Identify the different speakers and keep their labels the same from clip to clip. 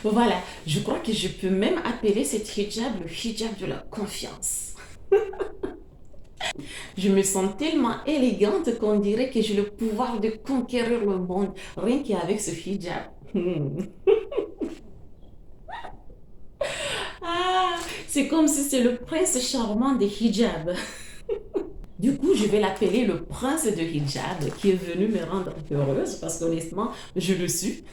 Speaker 1: Voilà, je crois que je peux même appeler cet hijab le hijab de la confiance. Je me sens tellement élégante qu'on dirait que j'ai le pouvoir de conquérir le monde, rien qu'avec ce hijab. Ah, c'est comme si c'est le prince charmant des hijabs. Du coup, je vais l'appeler le prince de hijab qui est venu me rendre heureuse parce qu'honnêtement, je le suis.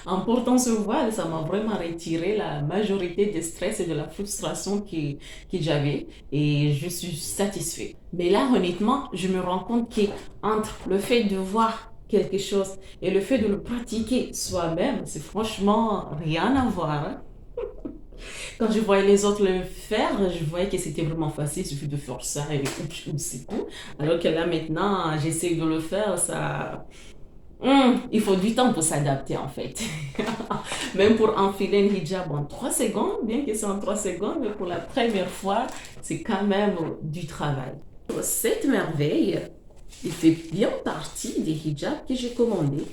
Speaker 1: En portant ce voile, ça m'a vraiment retiré la majorité des stress et de la frustration que j'avais et je suis satisfaite. Mais là, honnêtement, je me rends compte qu'entre le fait de voir quelque chose et le fait de le pratiquer soi-même, c'est franchement rien à voir, hein. Quand je voyais les autres le faire, je voyais que c'était vraiment facile, il suffit de faire ça et c'est tout. Alors que là maintenant, j'essaie de le faire, ça, il faut du temps pour s'adapter en fait. Même pour enfiler un hijab en 3 secondes, bien que c'est en 3 secondes, mais pour la première fois, c'est quand même du travail. Cette merveille, il fait bien partie des hijabs que j'ai commandés.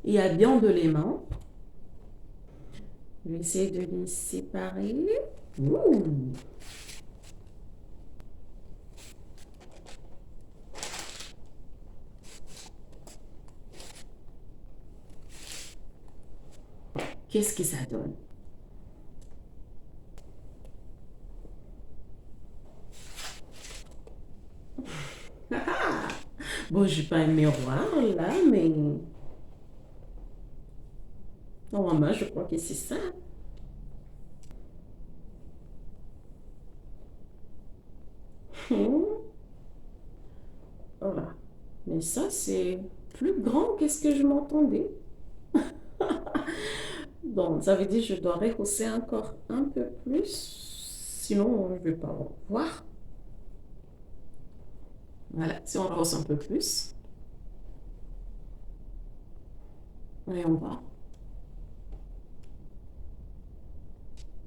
Speaker 1: Il y a bien de l'aimant. Je vais essayer de les séparer. Ouh. Qu'est-ce que ça donne? Ah, bon, j'ai pas un miroir là, mais normalement, je crois que c'est ça. Hmm, voilà. Mais ça, c'est plus grand que ce que je m'entendais. Donc, ça veut dire que je dois rehausser encore un peu plus. Sinon, je ne vais pas voir. Voilà, si on rehausse un peu plus, voyons voir.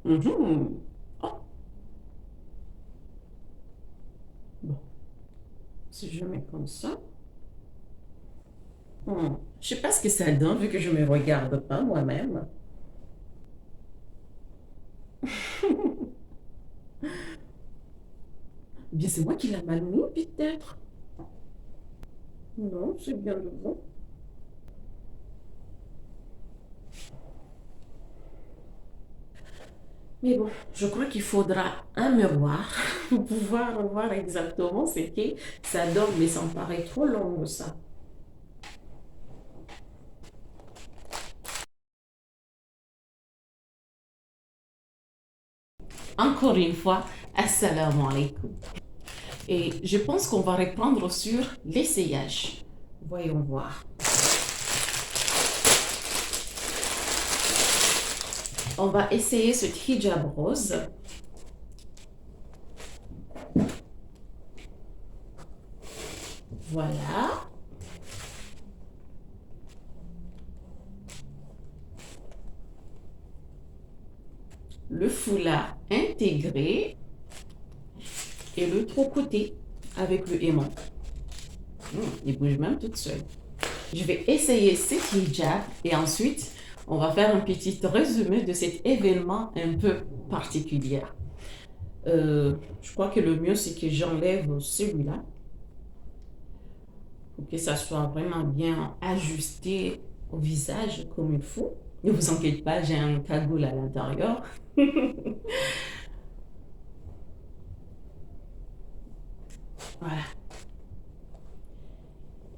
Speaker 1: Mhm. Oh, bon, si je mets comme ça. Je sais pas ce que ça donne vu que je me regarde pas moi-même. Bien, c'est moi qui l'a mal mis, peut-être. Non, c'est bien le bon. Mais bon, je crois qu'il faudra un miroir pour pouvoir voir exactement ce que ça donne, mais ça me paraît trop long, ça. Encore une fois, assalamu alaikum. Et je pense qu'on va reprendre sur l'essayage. Voyons voir. On va essayer ce hijab rose. Voilà. Le foulard intégré et le côté avec le aimant. Il bouge même toute seule. Je vais essayer cet hijab et ensuite, on va faire un petit résumé de cet événement un peu particulier. Je crois que le mieux, c'est que j'enlève celui-là pour que ça soit vraiment bien ajusté au visage comme il faut. Ne vous inquiétez pas, j'ai un cagoule à l'intérieur. Voilà.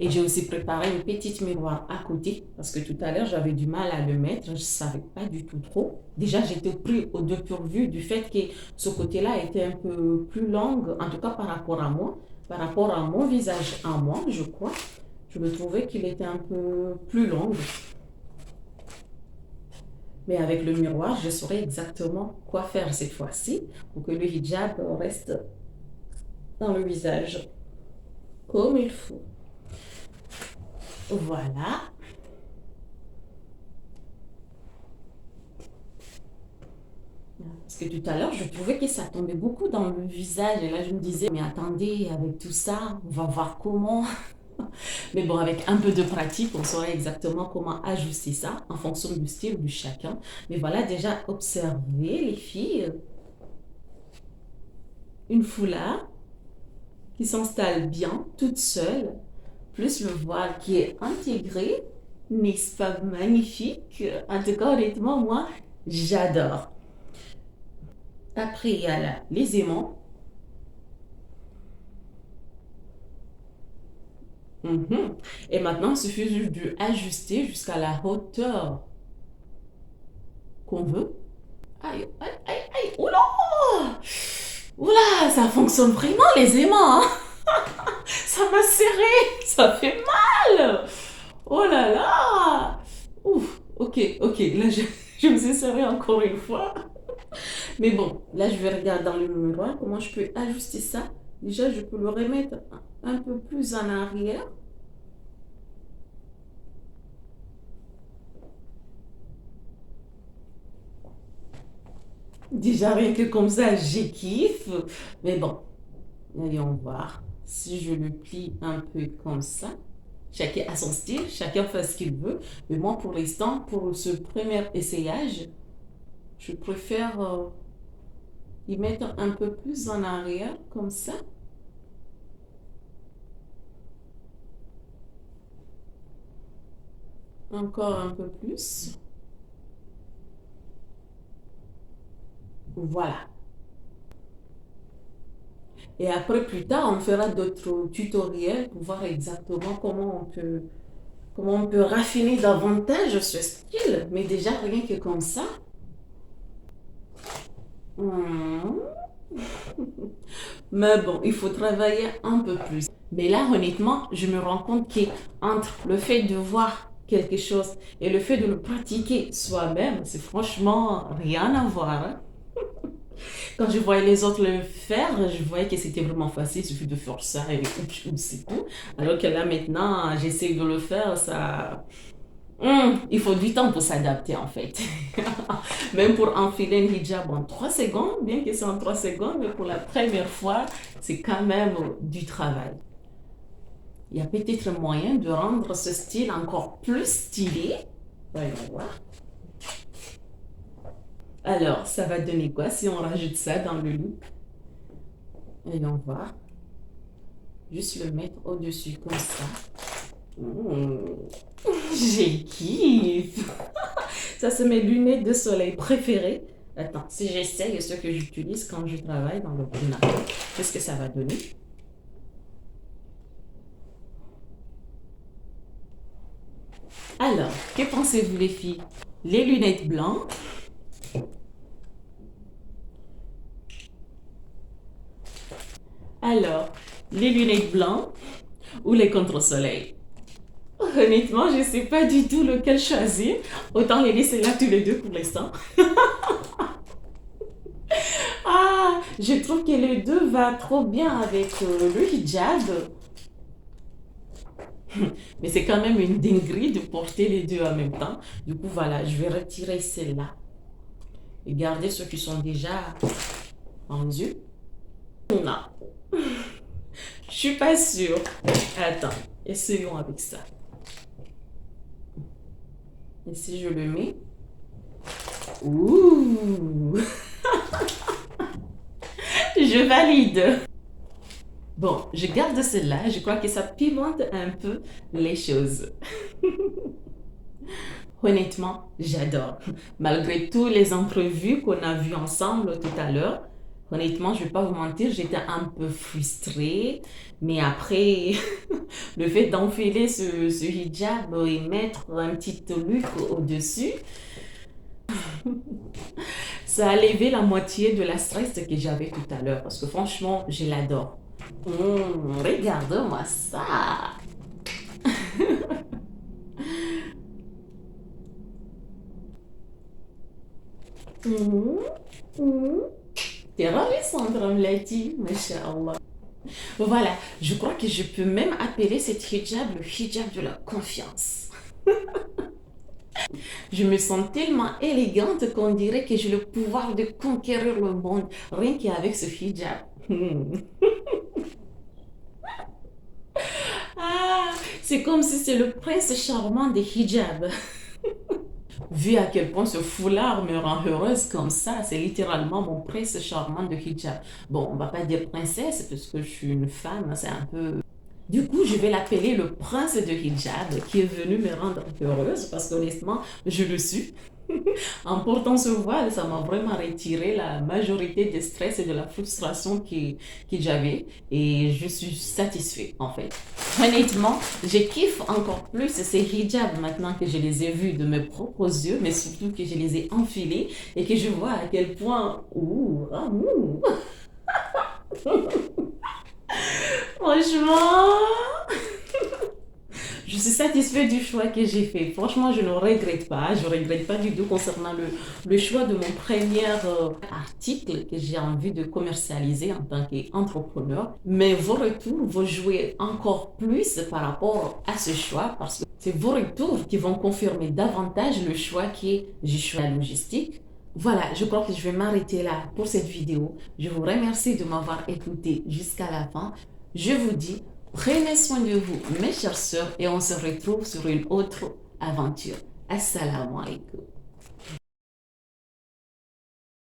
Speaker 1: Et j'ai aussi préparé une petite miroir à côté parce que tout à l'heure, j'avais du mal à le mettre. Je ne savais pas du tout trop. Déjà, j'étais pris au dépourvu du fait que ce côté-là était un peu plus long, en tout cas par rapport à moi, par rapport à mon visage à moi, je crois. Je me trouvais qu'il était un peu plus long. Mais avec le miroir, je saurais exactement quoi faire cette fois-ci pour que le hijab reste dans le visage comme il faut. Voilà. Parce que tout à l'heure, je trouvais que ça tombait beaucoup dans le visage. Et là, je me disais, mais attendez, avec tout ça, on va voir comment. Mais bon, avec un peu de pratique, on saurait exactement comment ajuster ça en fonction du style de chacun. Mais voilà, déjà, observez les filles. Une foulard qui s'installe bien, toute seule, plus le voile qui est intégré. N'est-ce pas magnifique? En tout cas, honnêtement, moi, j'adore. Après, il y a là, les aimants. Mhm. Et maintenant, il suffit juste de ajuster jusqu'à la hauteur qu'on veut. Aïe, aïe, aïe, aïe, oula! Oula, ça fonctionne vraiment les aimants, hein. Ça m'a serré, ça fait mal. Oh là là. Ouf, ok, ok, là je me suis serré encore une fois. Mais bon, là je vais regarder dans le miroir comment je peux ajuster ça. Déjà, je peux le remettre un peu plus en arrière. Déjà, rien que comme ça, j'ai kiffe. Mais bon, voyons voir. Si je le plie un peu comme ça, chacun a son style, chacun fait ce qu'il veut. Mais moi, pour l'instant, pour ce premier essayage, je préfère y mettre un peu plus en arrière, comme ça. Encore un peu plus. Voilà. Et après, plus tard, on fera d'autres tutoriels pour voir exactement comment on peut raffiner davantage ce style. Mais déjà, rien que comme ça. Hmm. Mais bon, il faut travailler un peu plus. Mais là, honnêtement, je me rends compte qu'entre le fait de voir quelque chose et le fait de le pratiquer soi-même, c'est franchement rien à voir, hein. Quand je voyais les autres le faire, je voyais que c'était vraiment facile, il suffit de faire ça et c'est tout. Alors que là, maintenant, j'essaie de le faire, ça. Il faut du temps pour s'adapter en fait. Même pour enfiler un hijab en 3 secondes, bien que c'est en 3 secondes, mais pour la première fois, c'est quand même du travail. Il y a peut-être moyen de rendre ce style encore plus stylé. Voyons voir. Alors, ça va donner quoi si on rajoute ça dans le look? Voyons voir. Juste le mettre au-dessus comme ça. J'ai kiffe. Ça, c'est mes lunettes de soleil préférées. Attends, si j'essaye ce que j'utilise quand je travaille dans l'ordinateur, qu'est-ce que ça va donner? Alors, que pensez-vous les filles? Les lunettes blanches? Alors, les lunettes blanches ou les contre-soleil? Honnêtement, je ne sais pas du tout lequel choisir. Autant les laisser là tous les deux pour l'instant. Ah, je trouve que les deux va trop bien avec le hijab. Mais c'est quand même une dinguerie de porter les deux en même temps. Du coup, voilà, je vais retirer celle-là et garder ceux qui sont déjà en yeux. Non, je suis pas sûre. Attends, essayons avec ça. Et si je le mets? Ouh! Je valide. Bon, je garde celle-là. Je crois que ça pimente un peu les choses. Honnêtement, j'adore. Malgré tous les imprévus qu'on a vus ensemble tout à l'heure, honnêtement, je ne vais pas vous mentir, j'étais un peu frustrée. Mais après, le fait d'enfiler ce hijab et mettre un petit look au-dessus, ça a levé la moitié de la stress que j'avais tout à l'heure. Parce que franchement, je l'adore. Regarde-moi ça. Mmh, mmh. T'es ravissante, Ramlati, Masha'Allah. Voilà, je crois que je peux même appeler cet hijab le hijab de la confiance. Je me sens tellement élégante qu'on dirait que j'ai le pouvoir de conquérir le monde, rien qu'avec ce hijab. Ah, C'est comme si c'est le prince charmant des hijabs. Vu à quel point ce foulard me rend heureuse comme ça, c'est littéralement mon prince charmant de hijab. Bon, on va pas dire princesse parce que je suis une femme, c'est un peu... Du coup, je vais l'appeler le prince de hijab qui est venu me rendre heureuse parce qu'honnêtement, je le suis. En portant ce voile, ça m'a vraiment retiré la majorité des stress et de la frustration que j'avais et je suis satisfaite en fait. Honnêtement, je kiffe encore plus ces hijabs maintenant que je les ai vus de mes propres yeux, mais surtout que je les ai enfilés et que je vois à quel point... Ouh, ah, ouh. Franchement... Je suis satisfaite du choix que j'ai fait. Franchement, je ne regrette pas. Je ne regrette pas du tout concernant le choix de mon premier article que j'ai envie de commercialiser en tant qu'entrepreneur. Mais vos retours vont jouer encore plus par rapport à ce choix parce que c'est vos retours qui vont confirmer davantage le choix que j'ai choisi la logistique. Voilà, je crois que je vais m'arrêter là pour cette vidéo. Je vous remercie de m'avoir écouté jusqu'à la fin. Je vous dis, prenez soin de vous, mes chères sœurs, et on se retrouve sur une autre aventure. Assalamu alaikum.